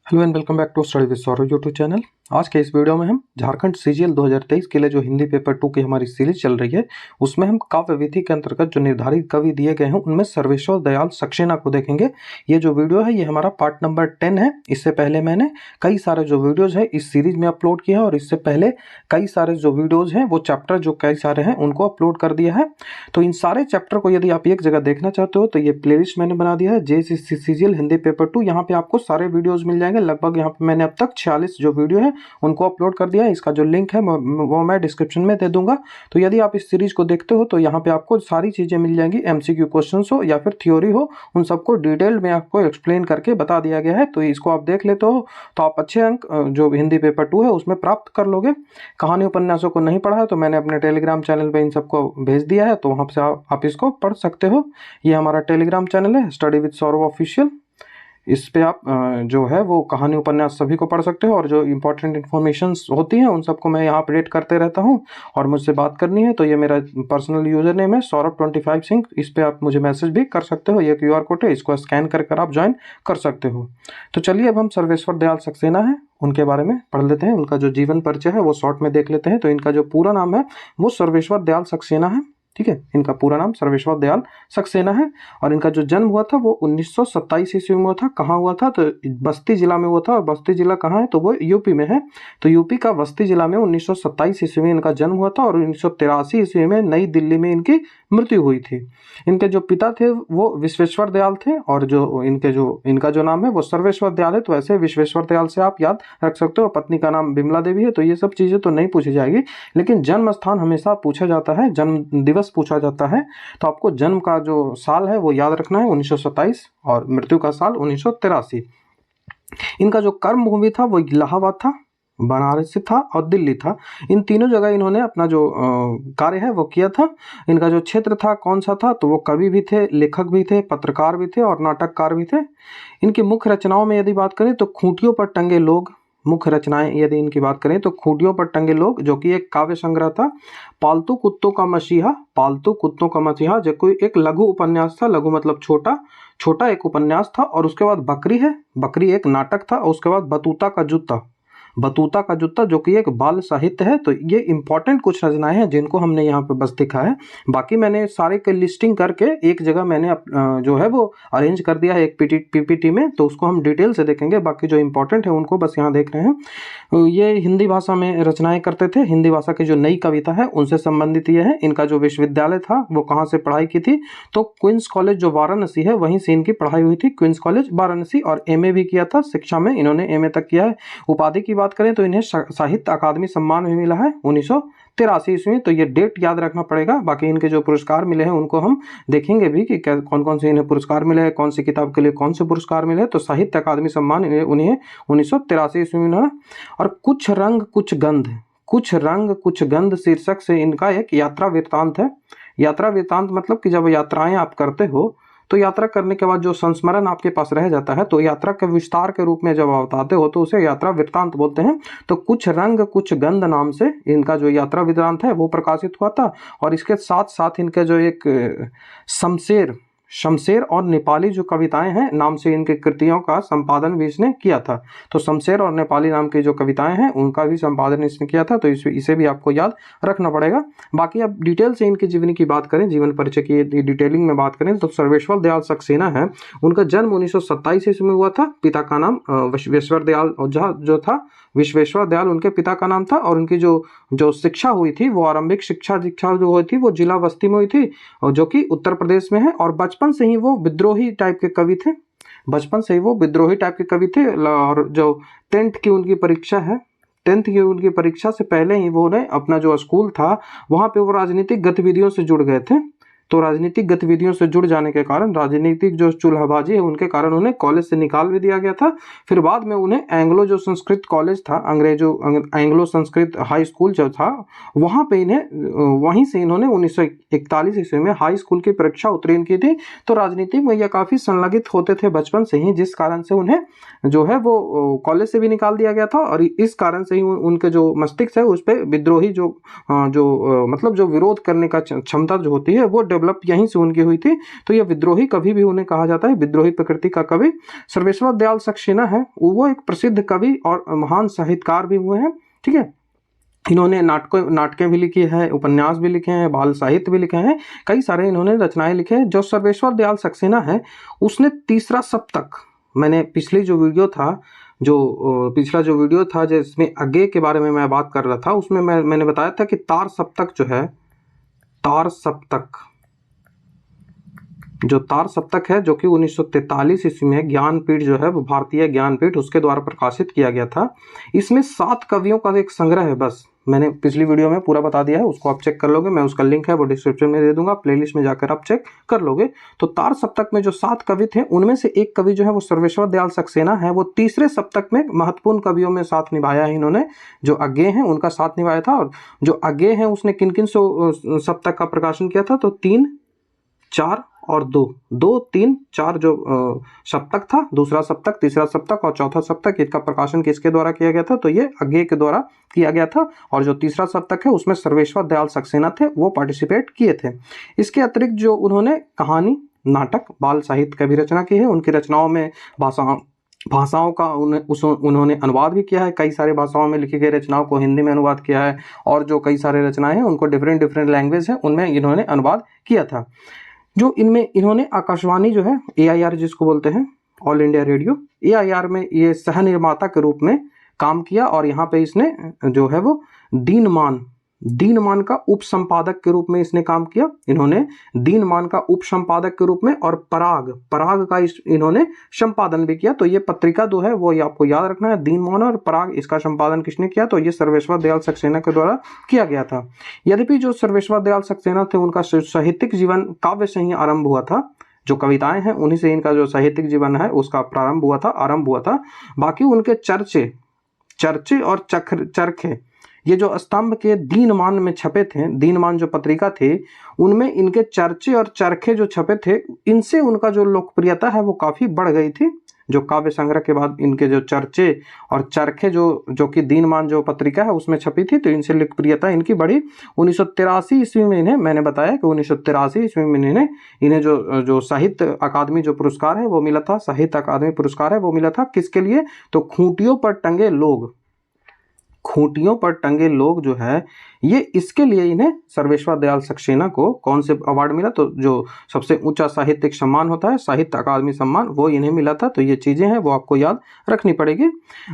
Hello and welcome back to study with Saurabh YouTube channel. आज के इस वीडियो में हम झारखंड सीजीएल 2023 के लिए जो हिंदी पेपर 2 की हमारी सीरीज चल रही है उसमें हम काव्य विधि के अंतर्गत जो निर्धारित कवि दिए गए हैं उनमें सर्वेश्वर दयाल सक्सेना को देखेंगे। ये जो वीडियो है ये हमारा पार्ट नंबर 10 है। इससे पहले मैंने कई सारे जो वीडियोज़ हैं इस सीरीज में अपलोड किया है और इससे पहले कई सारे जो वीडियोज़ हैं वो चैप्टर जो कई सारे हैं उनको अपलोड कर दिया है। तो इन सारे चैप्टर को यदि आप एक जगह देखना चाहते हो तो ये प्लेलिस्ट मैंने बना दिया है जेएसएससी सीजीएल हिंदी पेपर 2। यहाँ पे आपको सारे वीडियोज़ मिल जाएंगे। लगभग यहाँ पे मैंने अब तक 46 जो वीडियो है उनको अपलोड कर दिया है। इसका जो लिंक है वो मैं डिस्क्रिप्शन में दे दूंगा। तो यदि आप इस सीरीज को देखते हो तो यहाँ पे आपको सारी चीज़ें मिल जाएंगी, एमसीक्यू क्वेश्चंस हो या फिर थ्योरी हो, उन सबको डिटेल में आपको एक्सप्लेन करके बता दिया गया है। तो इसको आप देख लेते हो तो आप अच्छे अंक जो हिंदी पेपर 2 है उसमें प्राप्त कर लोगे। कहानी उपन्यासों को नहीं पढ़ा है तो मैंने अपने टेलीग्राम चैनल पर इन सबको भेज दिया है, तो वहाँ से आप इसको पढ़ सकते हो। ये हमारा टेलीग्राम चैनल है स्टडी विद सौरभ ऑफिशियल। इस पे आप जो है वो कहानी उपन्यास सभी को पढ़ सकते हो और जो इंपॉर्टेंट इन्फॉर्मेशंस होती हैं उन सबको मैं यहाँ अपडेट करते रहता हूँ। और मुझसे बात करनी है तो ये मेरा पर्सनल यूजर नेम है सौरभ25 सिंह। इस पे आप मुझे मैसेज भी कर सकते हो। ये QR कोड है, इसको स्कैन कर आप ज्वाइन कर सकते हो। तो चलिए अब हम सर्वेश्वर दयाल सक्सेना है उनके बारे में पढ़ लेते हैं। उनका जो जीवन परिचय है वो शॉर्ट में देख लेते हैं। तो इनका जो पूरा नाम है वो सर्वेश्वर दयाल सक्सेना है। ठीक है, इनका पूरा नाम सर्वेश्वर दयाल सक्सेना है और इनका जो जन्म हुआ था वो 1927 ईस्वी में हुआ था। कहाँ हुआ था? तो बस्ती जिला में हुआ था। और बस्ती जिला कहाँ है? तो वो यूपी में है। तो यूपी का बस्ती जिला में 1927 ईस्वी में इनका जन्म हुआ था और 1983 ईस्वी में नई दिल्ली में इनकी मृत्यु हुई थी। इनके जो पिता थे वो विश्वेश्वर दयाल थे और जो इनका जो नाम है वो सर्वेश्वर दयाल है। तो ऐसे विश्वेश्वर दयाल से आप याद रख सकते हो। पत्नी का नाम बिमला देवी है। तो ये सब चीज़ें तो नहीं पूछी जाएगी, लेकिन जन्म स्थान हमेशा पूछा जाता है, जन्म दिवस पूछा जाता है। तो आपको जन्म का जो साल है वो याद रखना है 1927 और मृत्यु का साल 1983। इनका जो कर्म भूमि था वो इलाहाबाद था, बनारस से था और दिल्ली था। इन तीनों जगह इन्होंने अपना जो कार्य है वो किया था। इनका जो क्षेत्र था कौन सा था? तो वो कवि भी थे, लेखक भी थे, पत्रकार भी थे और नाटककार भी थे। इनकी मुख्य रचनाओं में यदि बात करें तो खूंटियों पर टंगे लोग, मुख्य रचनाएं यदि इनकी बात करें तो खूंटियों पर टंगे लोग जो कि एक काव्य संग्रह था। पालतू कुत्तों का मसीहा, पालतू कुत्तों का मसीहा जो कोई एक लघु उपन्यास था। लघु मतलब छोटा, छोटा एक उपन्यास था। और उसके बाद बकरी है, बकरी एक नाटक था। और उसके बाद बतूता का जूता, बतूता का जूता जो कि एक बाल साहित्य है। तो ये इंपॉर्टेंट कुछ रचनाएं हैं जिनको हमने यहाँ पे बस दिखा है। बाकी मैंने सारे के लिस्टिंग करके एक जगह मैंने जो है वो अरेंज कर दिया है एक पीपीटी में, तो उसको हम डिटेल से देखेंगे। बाकी जो इंपॉर्टेंट है उनको बस यहाँ देख रहे हैं। ये हिंदी भाषा में रचनाएं करते थे। हिंदी भाषा की जो नई कविता है उनसे संबंधित ये है। इनका जो विश्वविद्यालय था वो कहाँ से पढ़ाई की थी? तो क्वींस कॉलेज जो वाराणसी है वहीं से इनकी पढ़ाई हुई थी, क्वींस कॉलेज वाराणसी। और MA भी किया था शिक्षा में, इन्होंने MA तक किया है। उपाधि की बात करें तो इन्हें साहित्य अकादमी सम्मान भी मिला है 1983 ईस्वी। तो ये डेट याद रखना पड़ेगा। बाकी इनके जो पुरस्कार मिले हैं उनको हम देखेंगे भी कि कौन कौन से इन्हें पुरस्कार मिले हैं, कौन सी किताब के लिए कौन से पुरस्कार मिले। तो साहित्य अकादमी सम्मान उन्हें 1983 ईस्वी में मिला। और कुछ रंग कुछ गंध, कुछ रंग कुछ गंध शीर्षक से इनका एक यात्रा वृत्तांत है। यात्रा वृत्तांत मतलब कि जब यात्राएं आप करते हो तो यात्रा करने के बाद जो संस्मरण आपके पास रह जाता है, तो यात्रा के विस्तार के रूप में जब आप बताते हो तो उसे यात्रा वृत्तांत बोलते हैं। तो कुछ रंग कुछ गंध नाम से इनका जो यात्रा वृत्तांत है वो प्रकाशित हुआ था। और इसके साथ साथ इनके जो एक शमशेर और नेपाली जो कविताएं हैं नाम से इनके कृतियों का संपादन भी इसने किया था। तो शमशेर और नेपाली नाम की जो कविताएं हैं उनका भी संपादन इसने किया था। तो इसे भी आपको याद रखना पड़ेगा। बाकी अब डिटेल से इनकी जीवनी की बात करें, जीवन परिचय की डिटेलिंग में बात करें तो सर्वेश्वर दयाल सक्सेना है। उनका जन्म 1927 ईस्वी में हुआ था। पिता का नाम विश्वेश्वर दयाल जो था, विश्वेश्वर दयाल उनके पिता का नाम था। और उनकी जो शिक्षा हुई थी वो आरंभिक शिक्षा जो हुई थी वो जिला बस्ती में हुई थी जो कि उत्तर प्रदेश में है। और बचपन से ही वो विद्रोही टाइप के कवि थे, बचपन से ही वो विद्रोही टाइप के कवि थे। और जो 10th की उनकी परीक्षा है, 10th की उनकी परीक्षा से पहले ही वो अपना जो स्कूल था वहाँ पे वो राजनीतिक गतिविधियों से जुड़ गए थे। तो राजनीतिक गतिविधियों से जुड़ जाने के कारण, राजनीतिक जो चूल्हाबाजी है उनके कारण उन्हें कॉलेज से निकाल भी दिया गया था। फिर बाद में उन्हें एंग्लो जो संस्कृत कॉलेज था, एंग्लो संस्कृत हाई स्कूल जो था वहाँ पे वहीं से इन्होंने 1941 ईस्वी में हाई स्कूल की परीक्षा उत्तीर्ण की थी। तो राजनीति में यह काफ़ी संलग्नित होते थे बचपन से ही, जिस कारण से उन्हें जो है वो कॉलेज से भी निकाल दिया गया था। और इस कारण से ही उनके जो मस्तिष्क है उस पर विद्रोही मतलब जो विरोध करने का क्षमता जो होती है वो डेवलप यहीं से उनकी हुई थी। तो ये विद्रोही कवि भी उन्हें कहा जाता है, विद्रोही प्रकृति का कवि। सर्वेश्वर दयाल सक्सेना है वो एक प्रसिद्ध कवि और महान साहित्यकार भी हुए हैं। ठीक है, इन्होंने नाटकें भी लिखी है, उपन्यास भी लिखे हैं, बाल साहित्य भी लिखे हैं, कई सारे इन्होंने रचनाएं लिखे हैं। जो सर्वेश्वर दयाल सक्सेना है उसने तीसरा सप्तक, मैंने पिछला जो वीडियो था जिसमें अज्ञेय के बारे में मैं बात कर रहा था, उसमें मैंने बताया था कि तार सप्तक जो है, तार सप्तक है जो कि 1943 ईस्वी में ज्ञानपीठ जो है वो भारतीय ज्ञानपीठ उसके द्वारा प्रकाशित किया गया था। इसमें 7 कवियों का एक संग्रह है, बस मैंने पिछली वीडियो में पूरा बता दिया है, उसको आप चेक कर लोगे, मैं उसका लिंक है वो डिस्क्रिप्शन में दे दूंगा, प्लेलिस्ट में जाकर आप चेक कर लोगे। तो तार सप्तक में जो 7 कवि थे उनमें से एक कवि जो है वो सर्वेश्वर दयाल सक्सेना है। वो तीसरे सप्तक में महत्वपूर्ण कवियों में साथ निभाया है इन्होंने। जो अज्ञेय हैं उनका साथ निभाया था, और जो अज्ञेय है उसने किन किन सप्तक का प्रकाशन किया था, तो 3, 4 और 2 3 4 जो सप्तक था, दूसरा सप्तक, तीसरा सप्तक और चौथा सप्तक, इसका प्रकाशन किसके द्वारा किया गया था, तो ये अज्ञेय के द्वारा किया गया था। और जो तीसरा सप्तक है उसमें सर्वेश्वर दयाल सक्सेना थे, वो पार्टिसिपेट किए थे। इसके अतिरिक्त जो उन्होंने कहानी, नाटक, बाल साहित्य का भी रचना की है। उनकी रचनाओं में भाषाओं का उन्होंने अनुवाद भी किया है, कई सारे भाषाओं में लिखी गई रचनाओं को हिंदी में अनुवाद किया है, और जो कई सारे रचनाएं हैं उनको डिफरेंट लैंग्वेज है उनमें इन्होंने अनुवाद किया था। जो इनमें इन्होंने आकाशवाणी जो है AIR जिसको बोलते हैं, ऑल इंडिया रेडियो, AIR में ये सह निर्माता के रूप में काम किया, और यहाँ पे इसने जो है वो दीनमान का उप संपादक के रूप में इसने काम किया। इन्होंने दीनमान का उप संपादक के रूप में, और पराग का इन्होंने संपादन भी किया। तो ये पत्रिका जो है वो ये आपको याद रखना है, दीनमान और पराग, इसका संपादन किसने किया, तो ये सर्वेश्वर दयाल सक्सेना के द्वारा किया गया था। यद्यपि जो सर्वेश्वर दयाल सक्सेना थे उनका साहित्यिक जीवन काव्य से ही आरंभ हुआ था, जो कविताएं हैं उन्हीं से इनका जो साहित्यिक जीवन है उसका आरंभ हुआ था। बाकी उनके चर्चे और चरखे, ये जो स्तंभ के दीनमान में छपे थे, दीनमान जो पत्रिका थे उनमें इनके चर्चे और चरखे जो छपे थे, इनसे उनका जो लोकप्रियता है वो काफ़ी बढ़ गई थी। जो काव्य संग्रह के बाद इनके जो चर्चे और चरखे जो कि दीनमान जो पत्रिका है उसमें छपी थी, तो इनसे लोकप्रियता इनकी बढ़ी। 1983 ईस्वी में इन्हें, मैंने बताया कि 1983 ईस्वी में इन्हें जो साहित्य अकादमी जो पुरस्कार है वो मिला था, साहित्य अकादमी पुरस्कार है वो मिला था। किसके लिए, तो खूंटियों पर टंगे लोग जो है ये, इसके लिए इन्हें सर्वेश्वर दयाल सक्सेना को कौन से अवार्ड मिला, तो जो सबसे ऊंचा साहित्यिक सम्मान होता है साहित्य अकादमी सम्मान, वो इन्हें मिला था। तो ये चीज़ें हैं वो आपको याद रखनी पड़ेगी।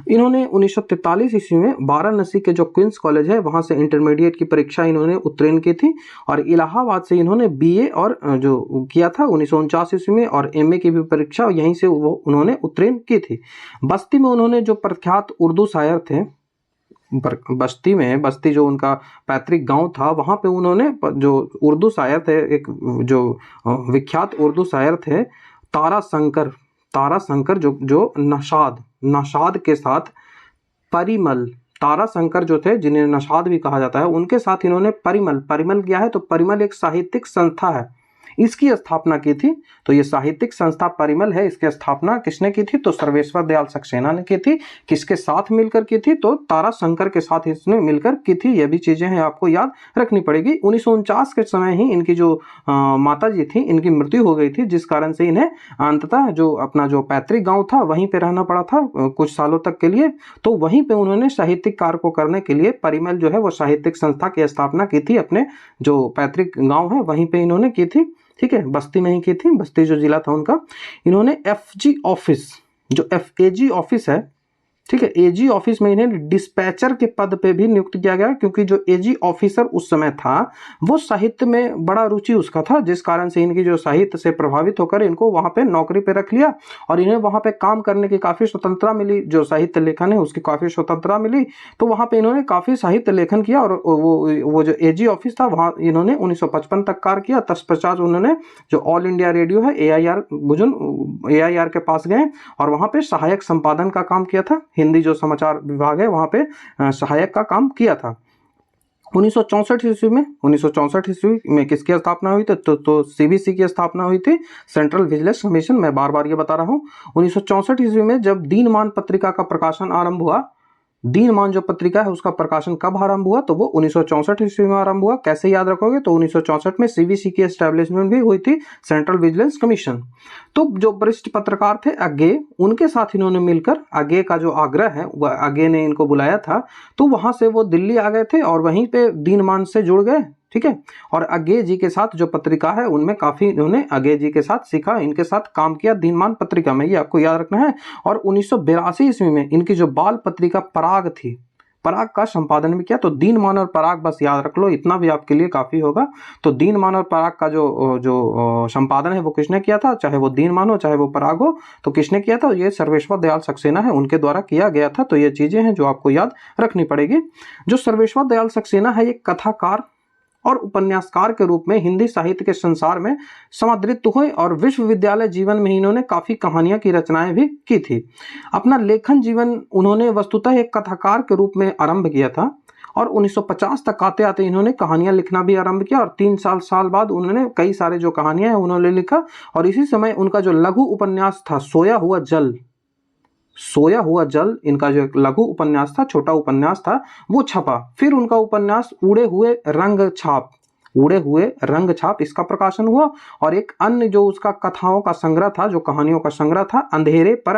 इन्होंने 1943 ईस्वी में वाराणसी के जो क्वींस कॉलेज है वहाँ से इंटरमीडिएट की परीक्षा इन्होंने उत्तीर्ण की थी, और इलाहाबाद से इन्होंने BA और जो किया था 1949 ईस्वी में, और MA की भी परीक्षा यहीं से वो उन्होंने उत्तीर्ण की थी। बस्ती में उन्होंने जो प्रख्यात उर्दू शायर थे, बस्ती जो उनका पैतृक गांव था, वहाँ पे उन्होंने जो उर्दू शायर थे, एक जो विख्यात उर्दू शायर थे तारा शंकर जो नशाद के साथ परिमल, तारा शंकर जो थे जिन्हें नशाद भी कहा जाता है, उनके साथ इन्होंने परिमल किया है। तो परिमल एक साहित्यिक संस्था है, इसकी स्थापना की थी। तो ये साहित्यिक संस्था परिमल है, इसकी स्थापना किसने की थी, तो सर्वेश्वर दयाल सक्सेना ने की थी। किसके साथ मिलकर की थी, तो तारा शंकर के साथ इसने मिलकर की थी। ये भी चीजें हैं आपको याद रखनी पड़ेगी। 1949 के समय ही इनकी जो माता जी थी, इनकी मृत्यु हो गई थी, जिस कारण से इन्हें अंततः जो अपना जो पैतृक गाँव था वहीं पे रहना पड़ा था कुछ सालों तक के लिए। तो वहीं पे उन्होंने साहित्यिक कार्य को करने के लिए परिमल जो है वो साहित्यिक संस्था की स्थापना की थी, अपने जो पैतृक गाँव है वहीं पे इन्होंने की थी। ठीक है, बस्ती में ही की थी, बस्ती जो जिला था उनका। इन्होंने FG ऑफिस, जो FAG ऑफिस है, ठीक है, AG ऑफिस में इन्हें डिस्पैचर के पद पे भी नियुक्त किया गया, क्योंकि जो AG ऑफिसर उस समय था वो साहित्य में बड़ा रुचि उसका था, जिस कारण से इनकी जो साहित्य से प्रभावित होकर इनको वहां पे नौकरी पे रख लिया, और इन्हें वहां पे काम करने की काफी स्वतंत्रता मिली। जो साहित्य लेखन है उसकी काफी स्वतंत्रता मिली, तो वहां पे इन्होंने काफी साहित्य लेखन किया। और वो जो AG ऑफिस था वहां इन्होंने 1955 तक कार्य किया। तत्पश्चात उन्होंने जो ऑल इंडिया रेडियो है AIR के पास गए, और वहां पे सहायक संपादन का काम किया था। हिंदी जो समाचार विभाग है वहां पे सहायक का काम किया था। 1964 ईस्वी में किसकी स्थापना हुई थी, तो CBC की स्थापना हुई थी, सेंट्रल विजिलेंस कमीशन। मैं बार बार ये बता रहा हूँ। 1964 ईस्वी में जब दीनमान पत्रिका का प्रकाशन आरंभ हुआ, दीनमान जो पत्रिका है उसका प्रकाशन कब आरंभ हुआ, तो वो 1964 ईस्वी में आरंभ हुआ। कैसे याद रखोगे, तो 1964 में सीवीसी की एस्टेब्लिशमेंट भी हुई थी, सेंट्रल विजिलेंस कमीशन। तो जो वरिष्ठ पत्रकार थे अगे, उनके साथ इन्होंने मिलकर, अगे का जो आग्रह है, अगे ने इनको बुलाया था, तो वहां से वो दिल्ली आ गए थे और वहीं पे दीनमान से जुड़ गए। ठीक है, और अगे जी के साथ जो पत्रिका है उनमें काफी इन्होंने अगे जी के साथ सीखा, इनके साथ काम किया दीनमान पत्रिका में, ये आपको याद रखना है। और 1982 ईस्वी में इनकी जो बाल पत्रिका पराग थी, पराग का संपादन भी किया। तो दीनमान और पराग बस याद रख लो, इतना भी आपके लिए काफी होगा। तो दीनमान और पराग का जो संपादन है वो किसने किया था, चाहे वो दीनमान हो चाहे वो पराग हो, तो किसने किया था, ये सर्वेश्वर दयाल सक्सेना है, उनके द्वारा किया गया था। तो ये चीजें हैं जो आपको याद रखनी पड़ेगी। जो सर्वेश्वर दयाल सक्सेना है, ये कथाकार और उपन्यासकार के रूप में हिंदी साहित्य के संसार में समादृत हुए और विश्वविद्यालय जीवन में इन्होंने काफी कहानियां की रचनाएं भी की थी। अपना लेखन जीवन उन्होंने वस्तुतः एक कथाकार के रूप में आरंभ किया था और 1950 तक आते आते इन्होंने कहानियां लिखना भी आरंभ किया और 3 साल बाद उन्होंने कई सारे जो कहानियां हैं उन्होंने लिखा। और इसी समय उनका जो लघु उपन्यास था सोया हुआ जल, इनका जो लघु उपन्यास था, छोटा उपन्यास था, वो छपा। फिर उनका उपन्यास उड़े हुए रंग छाप इसका प्रकाशन हुआ। और एक अन्य जो उसका कथाओं का संग्रह था, जो कहानियों का संग्रह था, अंधेरे पर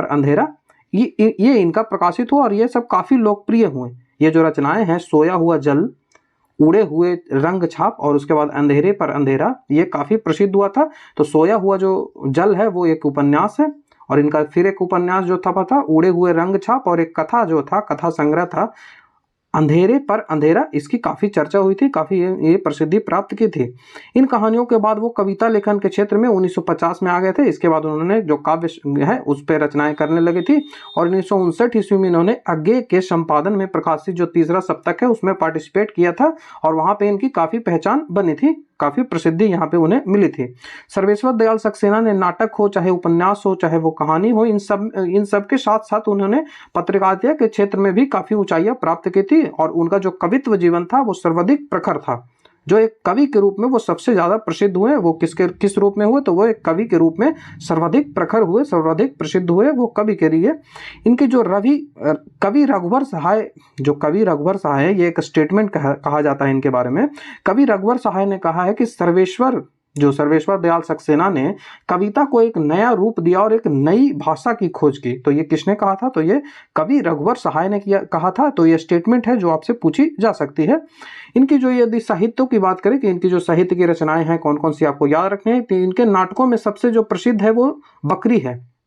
अंधेरा, ये इनका प्रकाशित हुआ और ये सब काफी लोकप्रिय हुए। ये जो रचनाएं हैं, सोया हुआ जल, उड़े हुए रंग छाप और उसके बाद अंधेरे पर अंधेरा, ये काफी प्रसिद्ध हुआ था। तो सोया हुआ जो जल है वो एक उपन्यास है और इनका फिर एक उपन्यास जो था उड़े हुए रंग छाप, और एक कथा जो था, कथा संग्रह था अंधेरे पर अंधेरा, इसकी काफी चर्चा हुई थी, काफी ये प्रसिद्धि प्राप्त की थी। इन कहानियों के बाद वो कविता लेखन के क्षेत्र में 1950 में आ गए थे। इसके बाद उन्होंने जो काव्य है उस पर रचनाएं करने लगी थी और 1959 ईस्वी में इन्होंने अगे के संपादन में प्रकाशित जो तीसरा सप्तक है उसमें पार्टिसिपेट किया था और वहां पे इनकी काफी पहचान बनी थी, काफी प्रसिद्धि यहाँ पे उन्हें मिली थी। सर्वेश्वर दयाल सक्सेना ने नाटक हो, चाहे उपन्यास हो, चाहे वो कहानी हो, इन सब के साथ साथ उन्होंने पत्रकारिता के क्षेत्र में भी काफी ऊंचाइयां प्राप्त की थी और उनका जो कवित्व जीवन था वो सर्वाधिक प्रखर था। जो एक कवि के रूप में वो सबसे ज्यादा प्रसिद्ध हुए, वो किस रूप में हुए, तो वो एक कवि के रूप में सर्वाधिक प्रखर हुए, सर्वाधिक प्रसिद्ध हुए वो कवि के लिए। इनके जो कवि रघुवर सहाय है, ये एक स्टेटमेंट कहा जाता है इनके बारे में। कवि रघुवर सहाय ने कहा है कि सर्वेश्वर दयाल सक्सेना ने कविता को एक नया रूप दिया और एक नई भाषा की खोज की। तो ये किसने कहा था, तो ये कवि रघुवर सहाय ने कहा था। तो ये स्टेटमेंट है जो आपसे पूछी जा सकती है। इनकी जो यदि साहित्यों की बात करें कि इनकी जो साहित्य की रचनाएं हैं कौन कौन सी आपको याद रखनी है, तो इनके नाटकों में सबसे जो प्रसिद्ध है वो बकरी है।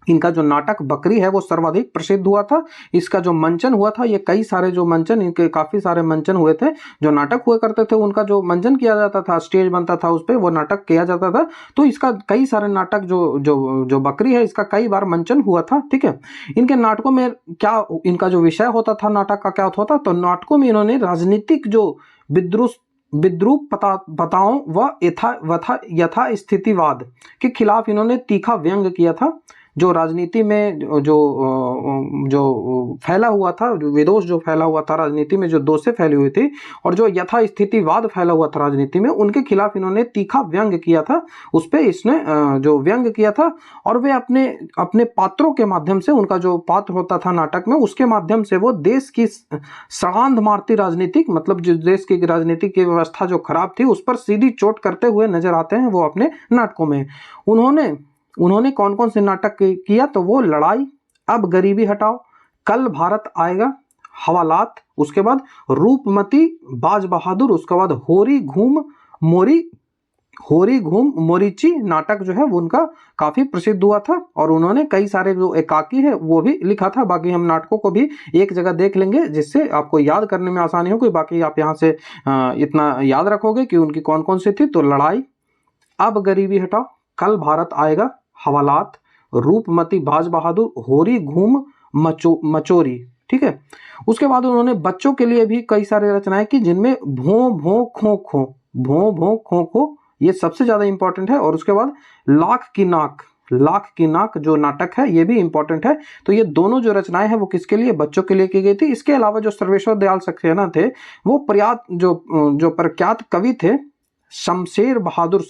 इनका जो नाटक बकरी है वो सर्वाधिक प्रसिद्ध हुआ था। इसका जो मंचन हुआ था, ये कई सारे जो मंचन, इनके काफी सारे मंचन हुए थे। जो नाटक हुआ करते थे उनका जो मंचन किया जाता था, स्टेज बनता था उस पर, वो नाटक किया जाता था। तो इसका कई सारे नाटक जो बकरी है इसका कई बार मंचन हुआ था। ठीक है, इनके नाटकों में क्या इनका जो विषय होता था नाटक का क्या होता था, तो नाटकों में इन्होंने राजनीतिक जो विद्रूप पताओं व यथा स्थितिवाद के खिलाफ इन्होंने तीखा व्यंग किया था। जो राजनीति में जो फैला हुआ था, जो विदोष जो फैला हुआ था राजनीति में, जो दोषें फैली हुई थी और जो यथास्थितिवाद फैला हुआ था राजनीति में, उनके खिलाफ इन्होंने तीखा व्यंग किया था। उस पे इसने जो व्यंग किया था और वे अपने पात्रों के माध्यम से, उनका जो पात्र होता था नाटक में, उसके माध्यम से वो देश की सड़ांध मारती राजनीतिक, मतलब जो देश की राजनीतिक की व्यवस्था जो खराब थी उस पर सीधी चोट करते हुए नजर आते हैं वो अपने नाटकों में। उन्होंने कौन कौन से नाटक किया, तो वो लड़ाई, अब गरीबी हटाओ, कल भारत आएगा, हवालात, उसके बाद रूपमती, बाज बहादुर, उसके बाद होरी घूम मोरीची नाटक जो है वो उनका काफी प्रसिद्ध हुआ था और उन्होंने कई सारे जो एकाकी है वो भी लिखा था। बाकी हम नाटकों को भी एक जगह देख लेंगे जिससे आपको याद करने में आसानी होगी। बाकी आप यहाँ से इतना याद रखोगे कि उनकी कौन कौन सी थी, तो लड़ाई, अब गरीबी हटाओ, कल भारत आएगा, हवालात, रूपमती, बाज बहादुर, होरी घूम मचोरी। ठीक है, उसके बाद उन्होंने बच्चों के लिए भी कई सारे रचनाएं की जिनमें भों भों खो खो ये सबसे ज्यादा इंपॉर्टेंट है। और उसके बाद लाख की नाक जो नाटक है ये भी इंपॉर्टेंट है। तो ये दोनों जो रचनाएं हैं वो किसके लिए, बच्चों के लिए की गई थी। इसके अलावा जो सर्वेश्वर दयाल सक्सेना थे वो जो प्रख्यात कवि थे, शमशेर बहादुर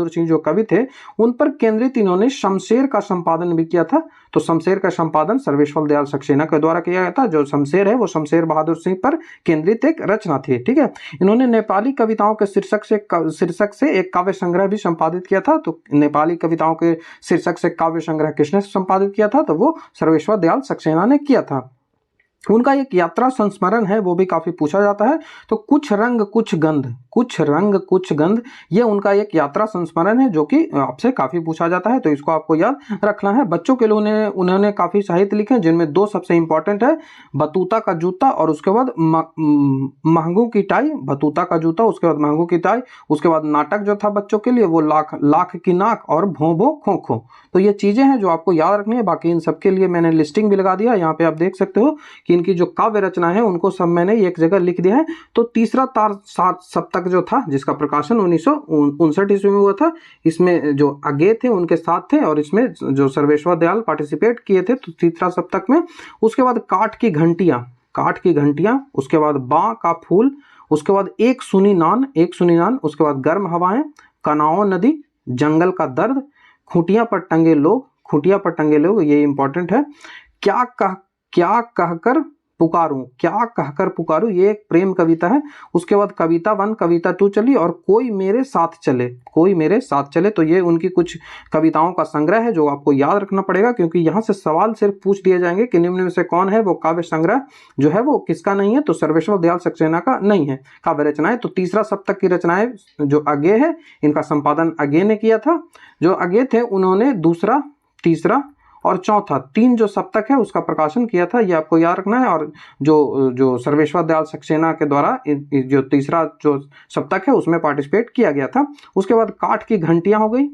सिंह जो कवि थे उन पर केंद्रित इन्होंने शमशेर का संपादन भी किया था। तो शमशेर का संपादन सर्वेश्वर दयाल सक्सेना के द्वारा किया गया था। जो शमशेर है वो शमशेर बहादुर सिंह पर केंद्रित एक रचना थी, ठीक है। इन्होंने नेपाली कविताओं के शीर्षक से एक काव्य संग्रह भी संपादित किया था। तो नेपाली कविताओं के शीर्षक से काव्य संग्रह किसने संपादित किया था? तो वो सर्वेश्वर दयाल सक्सेना ने किया था। उनका एक यात्रा संस्मरण है, वो भी काफी पूछा जाता है। तो कुछ रंग कुछ गंध ये उनका एक यात्रा संस्मरण है जो कि आपसे काफी पूछा जाता है, तो इसको आपको याद रखना है। बच्चों के लिए उन्होंने काफी साहित्य लिखे जिनमें दो सबसे इंपॉर्टेंट है, बतूता का जूता और उसके बाद महंगू की टाई। बतूता का जूता, उसके बाद महंगू की टाई, उसके बाद नाटक जो था बच्चों के लिए वो लाख की नाक और भों भों खो खो। तो ये चीजें हैं जो आपको याद रखनी है। बाकी इन सबके लिए मैंने लिस्टिंग भी लगा दिया, यहाँ पे आप देख सकते हो कि इनकी जो काव्य रचना है उनको सब मैंने एक जगह लिख दिया है। तो तीसरा तार सप्तक जो था जिसका प्रकाशन 1959 ईस्वी में हुआ था, इसमें जो आगे थे उनके साथ थे और इसमें जो सर्वेश्वर दयाल पार्टिसिपेट किए थे। तो तीसरा सप्तक में, उसके बाद काठ की घंटियां, उसके बाद बाँ का फूल, उसके बाद एक सुनी नान, उसके बाद गर्म हवाएं, कनाओ नदी, जंगल का दर्द, खूंटियां पर टंगे लोग, ये इंपॉर्टेंट है। क्या कहकर पुकारूं, ये एक प्रेम कविता है। उसके बाद कविता 1 कविता 2 चली और कोई मेरे साथ चले। तो ये उनकी कुछ कविताओं का संग्रह है जो आपको याद रखना पड़ेगा, क्योंकि यहाँ से सवाल सिर्फ पूछ दिए जाएंगे कि निम्न में से कौन है वो काव्य संग्रह जो है वो किसका नहीं है। तो सर्वेश्वर दयाल सक्सेना का नहीं है काव्य रचनाएं। तो तीसरा सप्तक की रचनाएं जो आगे है इनका संपादन आगे ने किया था। जो आगे थे उन्होंने दूसरा, तीसरा और चौथा 3 जो सप्तक है उसका प्रकाशन किया था, ये आपको याद रखना है। और जो सर्वेश्वर दयाल सक्सेना के द्वारा जो तीसरा जो सप्तक है उसमें पार्टिसिपेट किया गया था। उसके बाद काठ की घंटियां हो गई,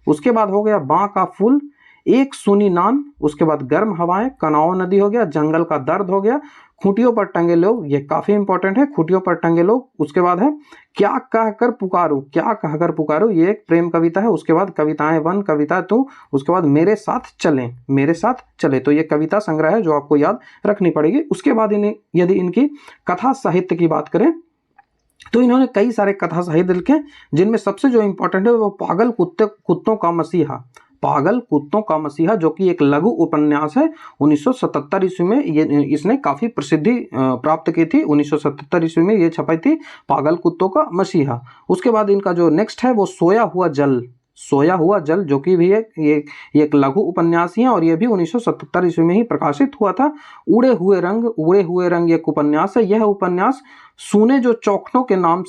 उसके बाद हो गया बाँ का फूल, एक सुनी नान, उसके बाद गर्म हवाएं, कनाओ नदी हो गया, जंगल का दर्द हो गया, खूंटियों पर टंगे लोग, ये काफी इंपॉर्टेंट है, खूंटियों पर टंगे लोग। उसके बाद है क्या कहकर पुकारूं, ये एक प्रेम कविता है। उसके बाद कविताएं 1 कविता 2, उसके बाद मेरे साथ चले। तो ये कविता संग्रह है जो आपको याद रखनी पड़ेगी। उसके बाद यदि इनकी कथा साहित्य की बात करें तो इन्होंने कई सारे कथा साहित्य लिखे, जिनमें सबसे जो इंपॉर्टेंट है वो पागल कुत्तों का मसीहा जो कि एक लघु उपन्यास है। 1977 ईस्वी में इसने काफी प्रसिद्धि प्राप्त की थी। 1977 ईस्वी में ये छपाई थी, पागल कुत्तों का मसीहा। उसके बाद इनका जो नेक्स्ट है वो सोया हुआ जल जो कि भी एक लघु उपन्यास ही है और ये भी 1977 ईस्वी में ही प्रकाशित हुआ था। उड़े हुए रंग एक उपन्यास है। यह उपन्यास सूने चौखटे के नाम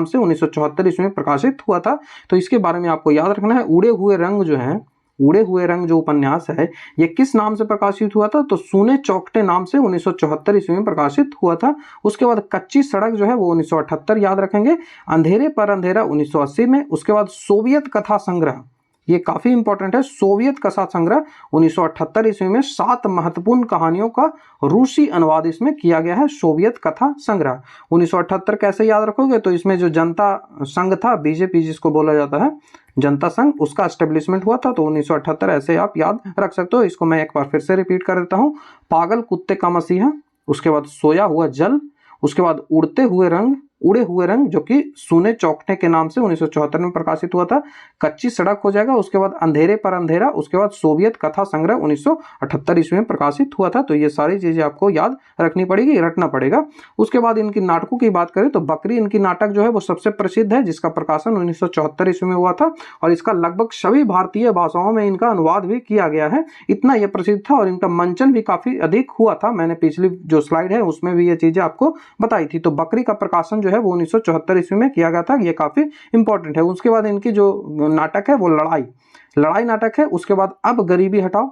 से 1974 ईस्वी में प्रकाशित हुआ था। तो इसके बारे में आपको याद रखना है। उड़े हुए रंग जो उपन्यास है ये किस नाम से प्रकाशित हुआ था? तो सूने चौखटे नाम से 1974 ईस्वी में प्रकाशित हुआ था। उसके बाद कच्ची सड़क जो है वो 1978 याद रखेंगे। अंधेरे पर अंधेरा 1980 में। उसके बाद सोवियत कथा संग्रह, ये काफी इंपॉर्टेंट है, सोवियत कथा संग्रह 1978 ईस्वी में 7 महत्वपूर्ण कहानियों का रूसी अनुवाद इसमें किया गया है। सोवियत कथा संग्रह 1978 कैसे याद रखोगे? तो इसमें जो जनता संघ था, बीजेपी जिसको बोला जाता है जनता संघ, उसका एस्टेब्लिशमेंट हुआ था। तो 1978 ऐसे आप याद रख सकते हो। इसको मैं एक बार फिर से रिपीट कर देता हूँ। पागल कुत्ते का मसीहा, उसके बाद सोया हुआ जल, उसके बाद उड़े हुए रंग जो कि सूने चौखटे के नाम से 1974 में प्रकाशित हुआ था। कच्ची सड़क हो जाएगा। उसके बाद अंधेरे पर अंधेरा, उसके बाद सोवियत कथा संग्रह 1978 ईस्वी में प्रकाशित हुआ था। तो ये सारी चीजें आपको याद रखनी पड़ेगी, रटना पड़ेगा। उसके बाद इनकी नाटकों की बात करें तो बकरी इनकी नाटक जो है वो सबसे प्रसिद्ध है, जिसका प्रकाशन 1974 ईस्वी में हुआ था और इसका लगभग सभी भारतीय भाषाओं में इनका अनुवाद भी किया गया है। इतना यह प्रसिद्ध था और इनका मंचन भी काफी अधिक हुआ था। मैंने पिछली जो स्लाइड है उसमें भी ये चीजें आपको बताई थी। तो बकरी का प्रकाशन जो है वो 1974 ईस्वी में किया गया था। ये काफी इंपॉर्टेंट है। उसके बाद इनकी जो नाटक है वो लड़ाई नाटक है। उसके बाद अब गरीबी हटाओ,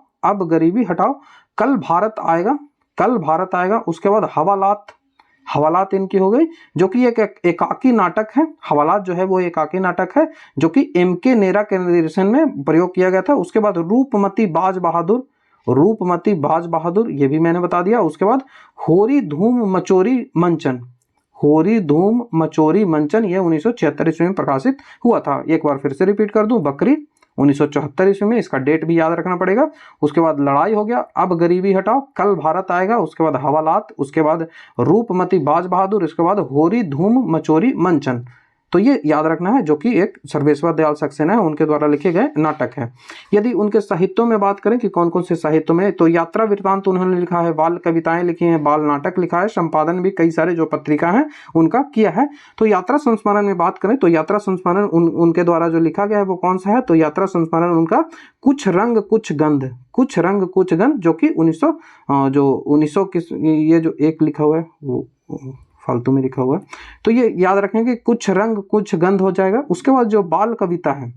कल भारत आएगा। उसके बाद हवालात इनकी हो गई, जो कि एक एकाकी नाटक है। हवालात जो है वो एकाकी नाटक है जो कि MK नेरा के निर्देशन में प्रयोग किया गया था। उसके बाद रूपमती बाज बहादुर, ये भी मैंने बता दिया। उसके बाद होरी धूम मचोरी मंचन, ये 1976 ईस्वी में प्रकाशित हुआ था। एक बार फिर से रिपीट कर दूं, बकरी, 1974 ईस्वी में, इसका डेट भी याद रखना पड़ेगा। उसके बाद लड़ाई हो गया, अब गरीबी हटाओ, कल भारत आएगा, उसके बाद हवालात, उसके बाद रूपमती बाज बहादुर, इसके बाद होरी धूम मचोरी मंचन। तो ये याद रखना है, जो कि एक सर्वेश्वर दयाल सक्सेना है उनके द्वारा लिखे गए नाटक है। यदि उनके साहित्यों में बात करें कि कौन कौन से साहित्य में, तो यात्रा वृत्तांत उन्होंने लिखा है, बाल कविताएं लिखी हैं, बाल नाटक लिखा है, संपादन भी कई सारे जो पत्रिका हैं उनका किया है। तो यात्रा संस्मरण में बात करें तो यात्रा संस्मरण उनके द्वारा जो लिखा गया है वो कौन सा है, तो यात्रा संस्मरण उनका कुछ रंग कुछ गंध, कुछ रंग कुछ गंध, जो कि 1900 किस, ये जो एक लिखा हुआ है वो फालतू में लिखा हुआ है, तो ये याद रखें कि कुछ रंग कुछ गंध हो जाएगा। उसके बाद जो बाल कविता है,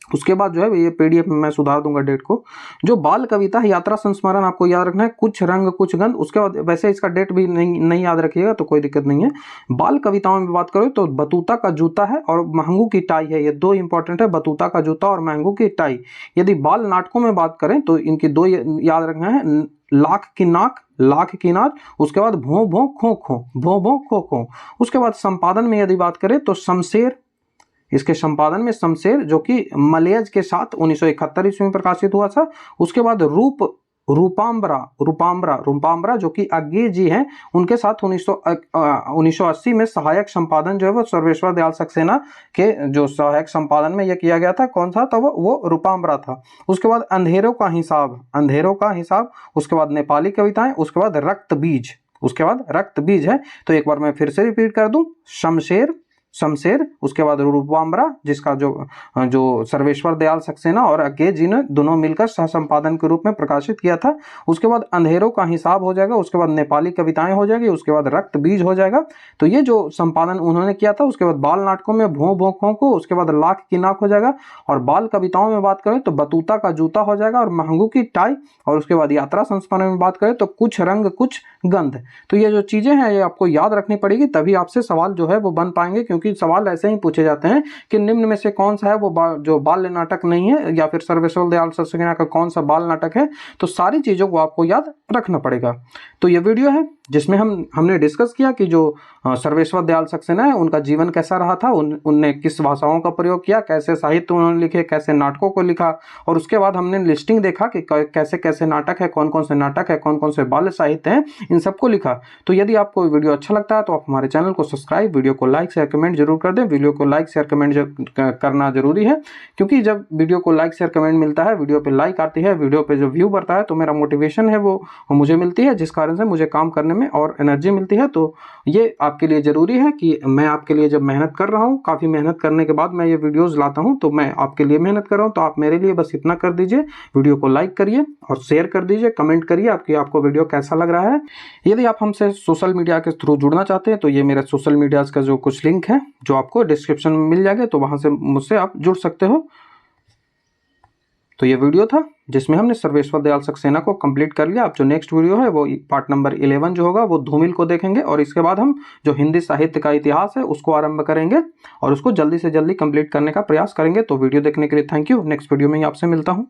उसके बाद जो है ये पीडीएफ में मैं सुधार दूंगा डेट को, जो बाल कविता है यात्रा संस्मरण आपको याद रखना है, कुछ रंग कुछ गंध। उसके बाद वैसे इसका डेट भी नहीं याद रखिएगा तो कोई दिक्कत नहीं है। बाल कविताओं में बात करो तो बतूता का जूता है और महंगू की टाई है, ये दो इंपॉर्टेंट है, बतूता का जूता और महंगू की टाई। यदि बाल नाटकों में बात करें तो इनकी दो याद रखना है, लाख की नाक, लाख की नाच, उसके बाद भों भों खो खो, भों भों खो खो। उसके बाद संपादन में यदि बात करें तो शमशेर, इसके संपादन में शमशेर जो कि मलयज के साथ 1971 ईस्वी में प्रकाशित हुआ था। उसके बाद रूपाम्बरा जो कि अज्ञे जी हैं, उनके साथ 1980 में सहायक संपादन जो है वो सर्वेश्वर दयाल सक्सेना के जो सहायक संपादन में यह किया गया था। कौन सा था वो रूपाम्बरा था। उसके बाद अंधेरों का हिसाब, उसके बाद नेपाली कविताएं, उसके बाद रक्त बीज है। तो एक बार मैं फिर से रिपीट कर दूं, शमशेर, उसके बाद रूपाम्बरा जिसका जो सर्वेश्वर दयाल सक्सेना और अज्ञे जी ने दोनों मिलकर सह संपादन के रूप में प्रकाशित किया था। उसके बाद अंधेरों का हिसाब हो जाएगा, उसके बाद नेपाली कविताएं हो जाएगी, उसके बाद रक्त बीज हो जाएगा। तो ये जो संपादन उन्होंने किया था। उसके बाद बाल नाटकों में भों भों खो को, उसके बाद लाख की नाक हो जाएगा। और बाल कविताओं में बात करें तो बतूता का जूता हो जाएगा और महंगू की टाई। और उसके बाद यात्रा संस्मरण में बात करें तो कुछ रंग कुछ गंध। तो ये जो चीजें हैं ये आपको याद रखनी पड़ेगी, तभी आपसे सवाल जो है वो बन पाएंगे, क्योंकि सवाल ऐसे ही पूछे जाते हैं कि निम्न में से कौन सा है वो जो बाल नाटक नहीं है, या फिर सर्वेश्वर दयाल सक्सेना का कौन सा बाल नाटक है। तो सारी चीजों को आपको याद रखना पड़ेगा। तो ये वीडियो है जिसमें हमने डिस्कस किया कि जो सर्वेश्वर दयाल सक्सेना है उनका जीवन कैसा रहा था, उनने किस भाषाओं का प्रयोग किया, कैसे साहित्य उन्होंने लिखे, कैसे नाटकों को लिखा। और उसके बाद हमने लिस्टिंग देखा कि कैसे कैसे नाटक है, कौन कौन से नाटक है, कौन कौन से बाल साहित्य हैं, इन सबको लिखा। तो यदि आपको वीडियो अच्छा लगता है तो आप हमारे चैनल को सब्सक्राइब, वीडियो को लाइक शेयर कमेंट जरूर कर दें। वीडियो को लाइक शेयर कमेंट करना जरूरी है, क्योंकि जब वीडियो को लाइक शेयर कमेंट मिलता है, वीडियो पे लाइक आती है, वीडियो पे जो व्यू बढ़ता है, तो मेरा मोटिवेशन है वो मुझे मिलती है, जिस कारण से मुझे काम करने में और एनर्जी मिलती है। तो ये आपके लिए जरूरी है कि मैं आपके लिए जब मेहनत कर रहा हूँ, काफ़ी मेहनत करने के बाद मैं ये वीडियोस लाता हूँ, तो मैं आपके लिए मेहनत कर रहा हूँ। तो आप मेरे लिए बस इतना कर दीजिए, वीडियो को लाइक करिए और शेयर कर दीजिए, कमेंट करिए आपको वीडियो कैसा लग रहा है। यदि आप हमसे सोशल मीडिया के थ्रू जुड़ना चाहते हैं तो ये मेरा सोशल मीडिया का जो कुछ लिंक है जो आपको डिस्क्रिप्शन में मिल जाएगा, तो वहां से मुझसे आप जुड़ सकते हो। तो ये वीडियो था जिसमें हमने सर्वेश्वर दयाल सक्सेना को कंप्लीट कर लिया। अब जो नेक्स्ट वीडियो है वो पार्ट नंबर 11 जो होगा वो धूमिल को देखेंगे, और इसके बाद हम जो हिंदी साहित्य का इतिहास है उसको आरंभ करेंगे और उसको जल्दी से जल्दी कंप्लीट करने का प्रयास करेंगे। तो वीडियो देखने के लिए थैंक यू। नेक्स्ट वीडियो में ही आपसे मिलता हूँ।